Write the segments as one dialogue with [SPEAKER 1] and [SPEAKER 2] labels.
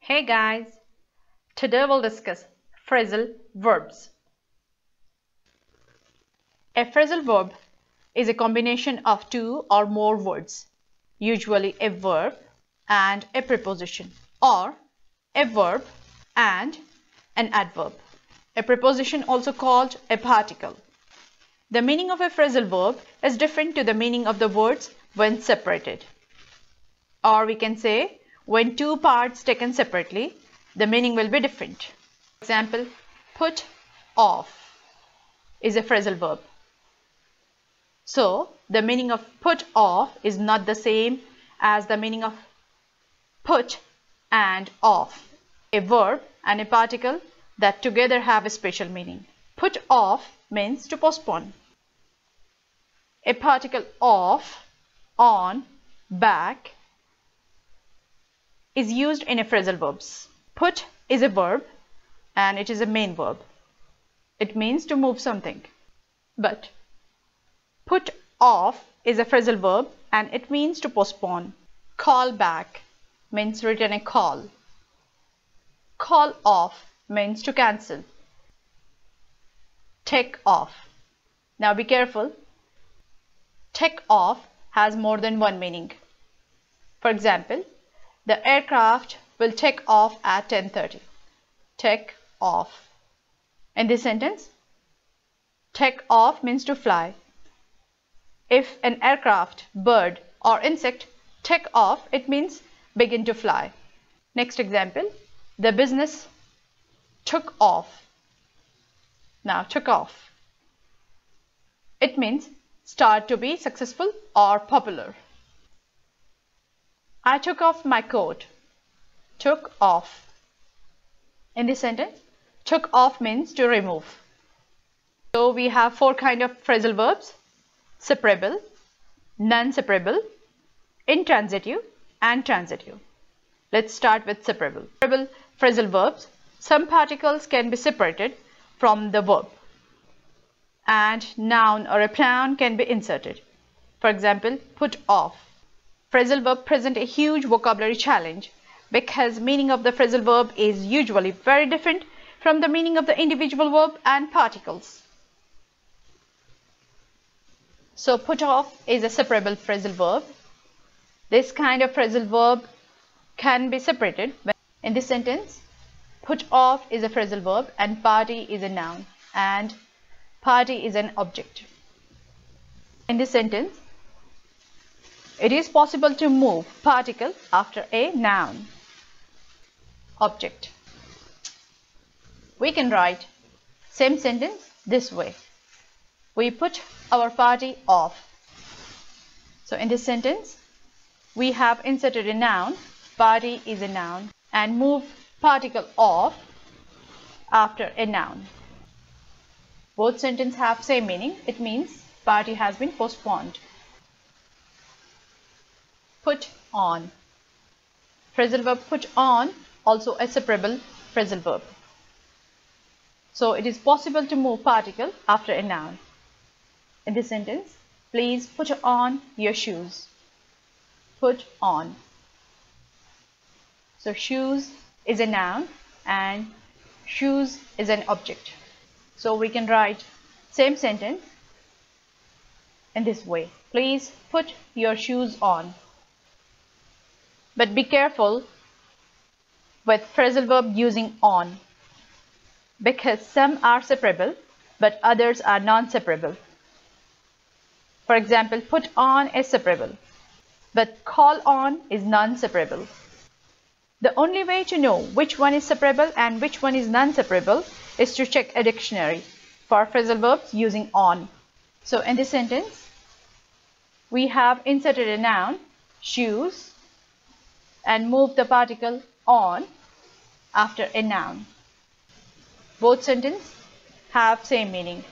[SPEAKER 1] Hey guys, today we'll discuss phrasal verbs. A phrasal verb is a combination of two or more words, usually a verb and a preposition, or a verb and an adverb. A preposition also called a particle. The meaning of a phrasal verb is different to the meaning of the words when separated. Or we can say, when two parts taken separately, the meaning will be different. For example, put off is a phrasal verb. So, the meaning of put off is not the same as the meaning of put and off, a verb and a particle that together have a special meaning. Put off means to postpone. A particle off, on, back is used in a phrasal verbs. Put is a verb and it is a main verb. It means to move something. But put off is a phrasal verb and it means to postpone. Call back means return a call. Call off means to cancel. Take off. Now be careful. Take off has more than one meaning. For example, the aircraft will take off at 10:30. Take off. In this sentence, take off means to fly. If an aircraft, bird or insect take off, it means begin to fly. Next example, the business took off. Now took off. It means start to be successful or popular. I took off my coat. Took off. In this sentence, took off means to remove. So we have four kinds of phrasal verbs: separable, non-separable, intransitive, and transitive. Let's start with separable. Separable phrasal verbs, some particles can be separated from the verb, and noun or a pronoun can be inserted. For example, put off. Phrasal verb present a huge vocabulary challenge because meaning of the phrasal verb is usually very different from the meaning of the individual verb and particles. So put off is a separable phrasal verb. This kind of phrasal verb can be separated. In this sentence, put off is a phrasal verb and party is a noun and party is an object. In this sentence, it is possible to move particle after a noun, object. We can write same sentence this way. We put our party off. So in this sentence, we have inserted a noun, party is a noun, and move particle off after a noun. Both sentences have same meaning. It means party has been postponed. Put on. Phrasal verb put on, also a separable phrasal verb. So it is possible to move particle after a noun. In this sentence, please put on your shoes. Put on. So shoes is a noun and shoes is an object. So we can write same sentence in this way. Please put your shoes on. But be careful with phrasal verb using on, because some are separable but others are non-separable. For example, put on is separable, but call on is non-separable. The only way to know which one is separable and which one is non-separable is to check a dictionary for phrasal verbs using on. So in this sentence, we have inserted a noun, shoes, and move the particle on after a noun. Both sentences have same meaning.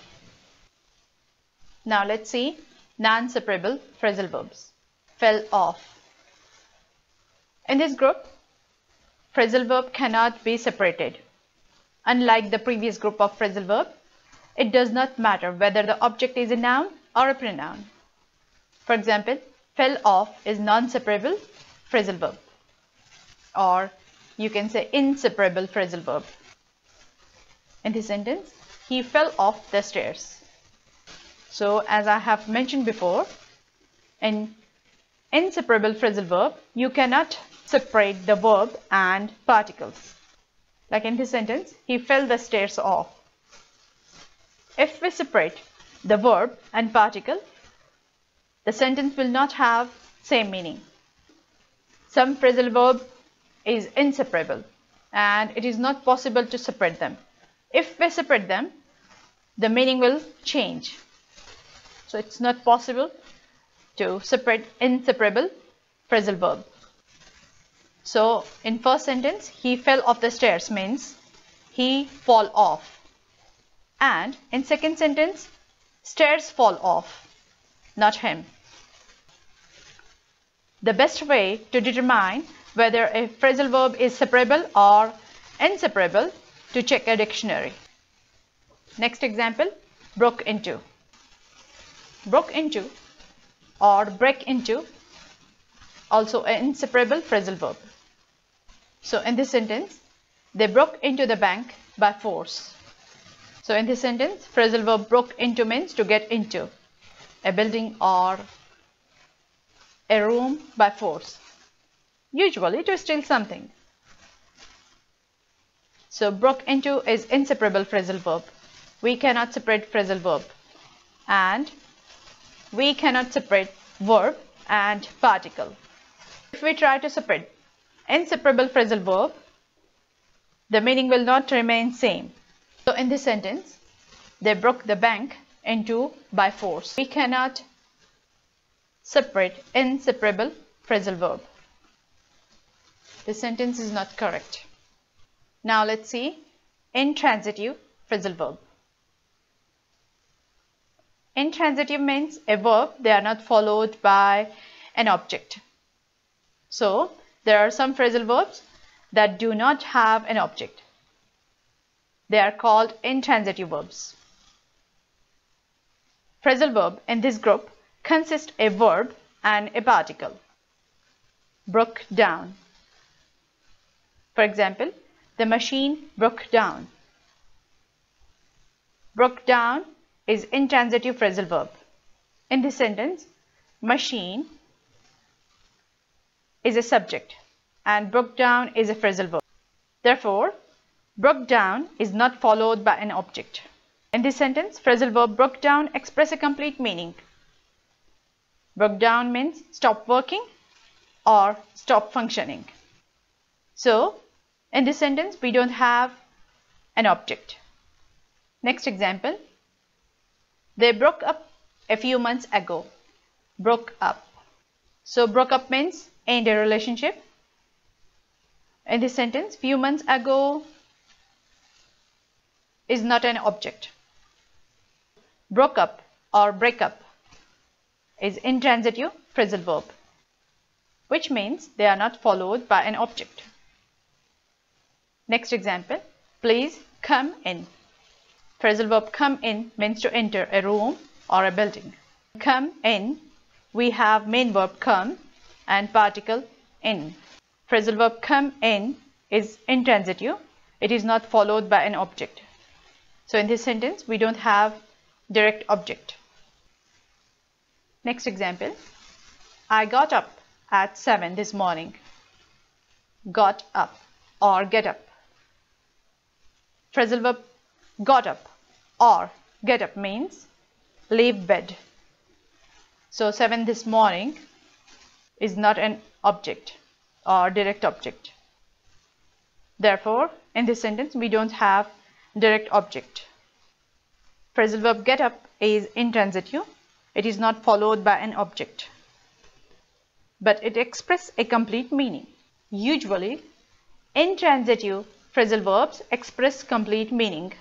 [SPEAKER 1] Now let's see non-separable phrasal verbs. Fell off. In this group, phrasal verb cannot be separated. Unlike the previous group of phrasal verb, it does not matter whether the object is a noun or a pronoun. For example, fell off is non-separable phrasal verb. Or you can say inseparable phrasal verb. In this sentence, he fell off the stairs. So as I have mentioned before, in inseparable phrasal verb, you cannot separate the verb and particles. Like in this sentence, he fell the stairs off. If we separate the verb and particle, the sentence will not have same meaning. Some phrasal verb is inseparable and it is not possible to separate them. If we separate them, the meaning will change. So it's not possible to separate inseparable phrasal verb. So in first sentence, he fell off the stairs means he fall off. And in second sentence, stairs fall off, not him. The best way to determine whether a phrasal verb is separable or inseparable to check a dictionary. Next example, broke into. Broke into or break into, also an inseparable phrasal verb. So in this sentence, they broke into the bank by force. So in this sentence, phrasal verb broke into means to get into a building or a room by force, usually to steal something. So broke into is inseparable phrasal verb. We cannot separate phrasal verb, and we cannot separate verb and particle. If we try to separate inseparable phrasal verb, the meaning will not remain same. So in this sentence, they broke the bank into by force. We cannot separate inseparable phrasal verb. This sentence is not correct. Now let's see intransitive phrasal verb. Intransitive means a verb, they are not followed by an object. So there are some phrasal verbs that do not have an object. They are called intransitive verbs. Phrasal verb in this group consists a verb and a particle. Broke down. For example, the machine broke down. Broke down is intransitive phrasal verb. In this sentence, machine is a subject and broke down is a phrasal verb. Therefore, broke down is not followed by an object. In this sentence, phrasal verb broke down express a complete meaning. Broke down means stop working or stop functioning. So, in this sentence, we don't have an object. Next example, they broke up a few months ago. Broke up. So, broke up means end a relationship. In this sentence, few months ago is not an object. Broke up or break up is intransitive phrasal verb, which means they are not followed by an object. Next example, please come in. Phrasal verb come in means to enter a room or a building. Come in, we have main verb come and particle in. Phrasal verb come in is intransitive. It is not followed by an object. So in this sentence, we don't have direct object. Next example, I got up at 7 this morning. Got up or get up. Phrasal verb got up or get up means leave bed. So 7 this morning is not an object or direct object. Therefore, in this sentence, we don't have direct object. Phrasal verb get up is intransitive. It is not followed by an object, but it expresses a complete meaning. Usually, intransitive phrasal verbs express complete meaning.